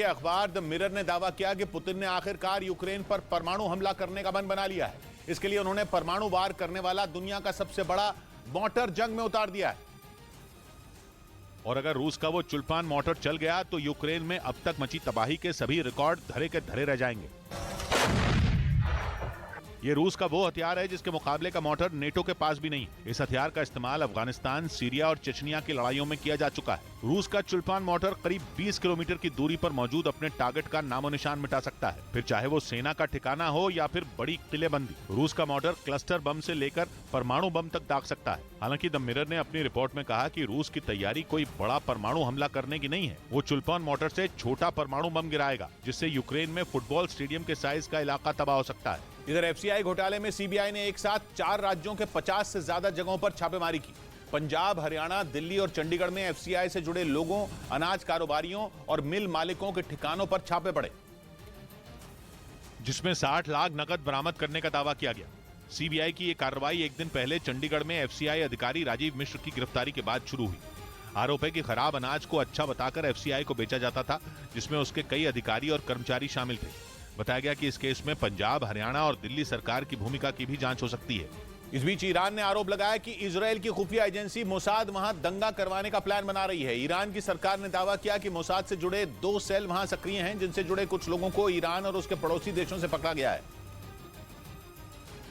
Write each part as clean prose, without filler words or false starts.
अखबार the mirror ने दावा किया कि पुतिन ने आखिरकार यूक्रेन पर परमाणु हमला करने का मन बना लिया है। इसके लिए उन्होंने परमाणु वार करने वाला दुनिया का सबसे बड़ा मोटर जंग में उतार दिया है। और अगर रूस का वो चुल्पान मोटर चल गया तो यूक्रेन में अब तक मची तबाही के सभी रिकॉर्ड धरे के धरे रह जाएंगे। ये रूस का वो हथियार है जिसके मुकाबले का मोटर नेटो के पास भी नहीं। इस हथियार का इस्तेमाल अफगानिस्तान, सीरिया और चेचनिया की लड़ाइयों में किया जा चुका है। रूस का चुल्पान मोटर करीब 20 किलोमीटर की दूरी पर मौजूद अपने टारगेट का नामो निशान मिटा सकता है, फिर चाहे वो सेना का ठिकाना हो या फिर बड़ी किलेबंदी। रूस का मोटर क्लस्टर बम से लेकर परमाणु बम तक दाग सकता है। हालांकि द मिरर ने अपनी रिपोर्ट में कहा कि रूस की तैयारी कोई बड़ा परमाणु हमला करने की नहीं है। वो चुल्पान मोटर से छोटा परमाणु बम गिराएगा, जिससे यूक्रेन में फुटबॉल स्टेडियम के साइज का इलाका तबाह हो सकता है। इधर एफसीआई घोटाले में सीबीआई ने एक साथ 4 राज्यों के 50 से ज्यादा जगहों पर छापेमारी की। पंजाब, हरियाणा, दिल्ली और चंडीगढ़ में एफसीआई से जुड़े लोगों, अनाज कारोबारियों और मिल मालिकों के ठिकानों पर छापे पड़े, जिसमें 60 लाख नकद बरामद करने का दावा किया गया। सीबीआई की यह कार्रवाई एक दिन पहले चंडीगढ़ में एफसीआई अधिकारी राजीव मिश्र की गिरफ्तारी के बाद शुरू हुई। आरोप है कि खराब अनाज को अच्छा बताकर एफसीआई को बेचा जाता था, जिसमें उसके कई अधिकारी और कर्मचारी शामिल थे। बताया गया कि इस केस में पंजाब, हरियाणा और दिल्ली सरकार की भूमिका की भी जांच हो सकती है। इस बीच ईरान ने आरोप लगाया कि इजरायल की खुफिया एजेंसी मोसाद वहां दंगा करवाने का प्लान बना रही है। ईरान की सरकार ने दावा किया कि मोसाद से जुड़े 2 सेल वहां सक्रिय हैं, जिनसे जुड़े कुछ लोगों को ईरान और उसके पड़ोसी देशों से पकड़ा गया है।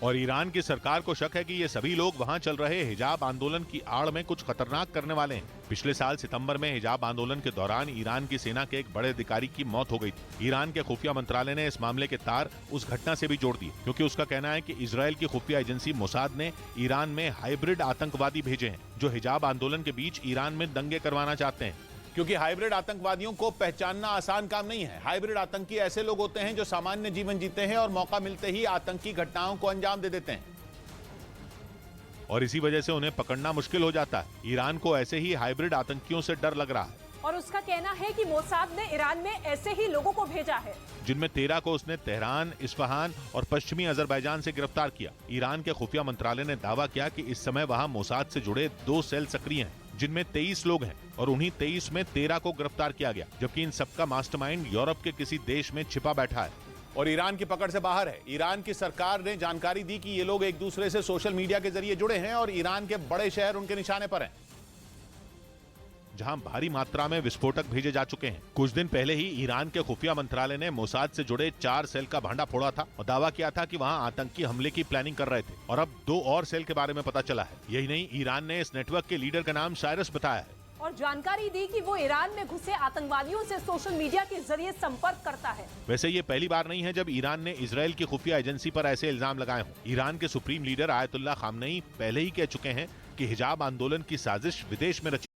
और ईरान की सरकार को शक है कि ये सभी लोग वहां चल रहे हिजाब आंदोलन की आड़ में कुछ खतरनाक करने वाले हैं। पिछले साल सितंबर में हिजाब आंदोलन के दौरान ईरान की सेना के एक बड़े अधिकारी की मौत हो गई थी। ईरान के खुफिया मंत्रालय ने इस मामले के तार उस घटना से भी जोड़ दिए, क्योंकि उसका कहना है कि इजरायल की खुफिया एजेंसी मोसाद ने ईरान में हाइब्रिड आतंकवादी भेजे हैं, जो हिजाब आंदोलन के बीच ईरान में दंगे करवाना चाहते हैं। क्योंकि हाइब्रिड आतंकवादियों को पहचानना आसान काम नहीं है। हाइब्रिड आतंकी ऐसे लोग होते हैं जो सामान्य जीवन जीते हैं और मौका मिलते ही आतंकी घटनाओं को अंजाम दे देते हैं, और इसी वजह से उन्हें पकड़ना मुश्किल हो जाता है। ईरान को ऐसे ही हाइब्रिड आतंकियों से डर लग रहा है। और उसका कहना है कि मोसाद ने ईरान में ऐसे ही लोगों को भेजा है, जिनमें 13 को उसने तेहरान, इस्फहान और पश्चिमी अजरबैजान से गिरफ्तार किया। ईरान के खुफिया मंत्रालय ने दावा किया कि इस समय वहां मोसाद से जुड़े 2 सेल सक्रिय हैं, जिनमें 23 लोग हैं, और उन्हीं 23 में 13 को गिरफ्तार किया गया, जबकि इन सबका मास्टरमाइंड यूरोप के किसी देश में छिपा बैठा है और ईरान की पकड़ से बाहर है। ईरान की सरकार ने जानकारी दी कि ये लोग एक दूसरे से सोशल मीडिया के जरिए जुड़े हैं और ईरान के बड़े शहर उनके निशाने पर हैं, जहां भारी मात्रा में विस्फोटक भेजे जा चुके हैं। कुछ दिन पहले ही ईरान के खुफिया मंत्रालय ने मोसाद से जुड़े 4 सेल का भांडा फोड़ा था और दावा किया था कि वहां आतंकी हमले की प्लानिंग कर रहे थे, और अब 2 और सेल के बारे में पता चला है। यही नहीं, ईरान ने इस नेटवर्क के लीडर का नाम साइरस बताया है और जानकारी दी कि वो ईरान में घुसे आतंकवादियों से सोशल मीडिया के जरिए संपर्क करता है। वैसे ये पहली बार नहीं है जब ईरान ने इजरायल की खुफिया एजेंसी पर ऐसे इल्जाम लगाए हों। ईरान के सुप्रीम लीडर आयतुल्लाह खामनेई पहले ही कह चुके हैं कि हिजाब आंदोलन की साजिश विदेश में रची